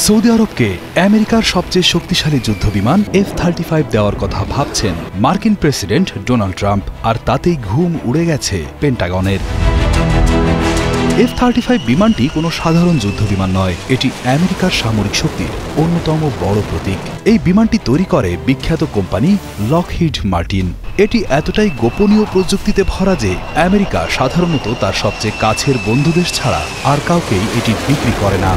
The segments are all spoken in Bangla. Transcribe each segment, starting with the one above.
সৌদি আরবকে আমেরিকার সবচেয়ে শক্তিশালী যুদ্ধবিমান F-35 দেওয়ার কথা ভাবছেন মার্কিন প্রেসিডেন্ট ডোনাল্ড ট্রাম্প, আর তাতেই ঘুম উড়ে গেছে পেন্টাগনের। F-35 বিমানটি কোনো সাধারণ যুদ্ধবিমান নয়, এটি আমেরিকার সামরিক শক্তির অন্যতম বড় প্রতীক। এই বিমানটি তৈরি করে বিখ্যাত কোম্পানি লকহিড মার্টিন। এটি এতটাই গোপনীয় প্রযুক্তিতে ভরা যে আমেরিকা সাধারণত তার সবচেয়ে কাছের বন্ধুদেশ ছাড়া আর কাউকেই এটি বিক্রি করে না।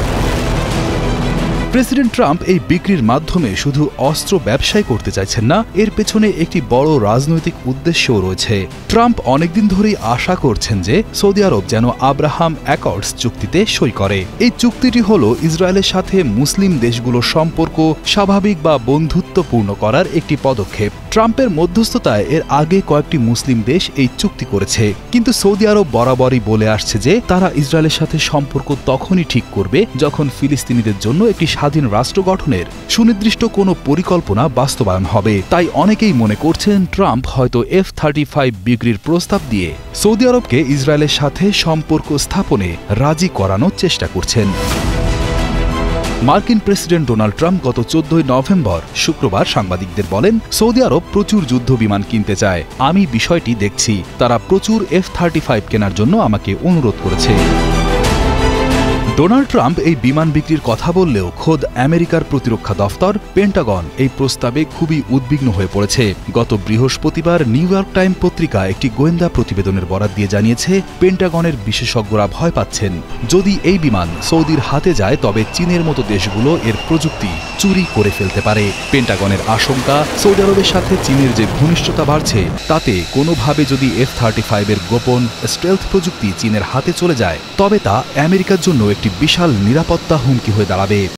প্রেসিডেন্ট ট্রাম্প এই বিক্রির মাধ্যমে শুধু অস্ত্র ব্যবসায় করতে চাইছেন না, এর পেছনে একটি বড় রাজনৈতিক উদ্দেশ্যও রয়েছে। ট্রাম্প অনেকদিন ধরেই আশা করছেন যে সৌদি আরব যেন আব্রাহাম অ্যাকর্ডস চুক্তিতে সই করে। এই চুক্তিটি হল ইসরায়েলের সাথে মুসলিম দেশগুলোর সম্পর্ক স্বাভাবিক বা বন্ধুত্বপূর্ণ করার একটি পদক্ষেপ। ট্রাম্পের মধ্যস্থতায় এর আগে কয়েকটি মুসলিম দেশ এই চুক্তি করেছে, কিন্তু সৌদি আরব বরাবরই বলে আসছে যে তারা ইসরায়েলের সাথে সম্পর্ক তখনই ঠিক করবে যখন ফিলিস্তিনিদের জন্য একটি স্বাধীন রাষ্ট্র গঠনের সুনির্দিষ্ট কোনো পরিকল্পনা বাস্তবায়ন হবে। তাই অনেকেই মনে করছেন ট্রাম্প হয়তো F-35 বিক্রির প্রস্তাব দিয়ে সৌদি আরবকে ইসরায়েলের সাথে সম্পর্ক স্থাপনে রাজি করানোর চেষ্টা করছেন। মার্কিন প্রেসিডেন্ট ডোনাল্ড ট্রাম্প গত 14 নভেম্বর শুক্রবার সাংবাদিকদের বলেন, সৌদি আরব প্রচুর যুদ্ধ বিমান কিনতে চায়, আমি বিষয়টি দেখছি। তারা প্রচুর F-35 কেনার জন্য আমাকে অনুরোধ করেছে। ডোনাল্ড ট্রাম্প এই বিমান বিক্রির কথা বললেও খোদ আমেরিকার প্রতিরক্ষা দফতর পেন্টাগন এই প্রস্তাবে খুবই উদ্বিগ্ন হয়ে পড়েছে। গত বৃহস্পতিবার নিউ ইয়র্ক টাইম পত্রিকা একটি গোয়েন্দা প্রতিবেদনের বরাত দিয়ে জানিয়েছে, পেন্টাগনের বিশেষজ্ঞরা ভয় পাচ্ছেন যদি এই বিমান সৌদির হাতে যায় তবে চীনের মতো দেশগুলো এর প্রযুক্তি চুরি করে ফেলতে পারে। পেন্টাগনের আশঙ্কা, সৌদি আরবের সাথে চীনের যে ঘনিষ্ঠতা বাড়ছে তাতে কোনোভাবে যদি F-35 এর গোপন স্টেলথ প্রযুক্তি চীনের হাতে চলে যায় তবে তা আমেরিকার জন্য একটি বিশাল নিরাপত্তা হুমকি হয়ে দাঁড়াবে।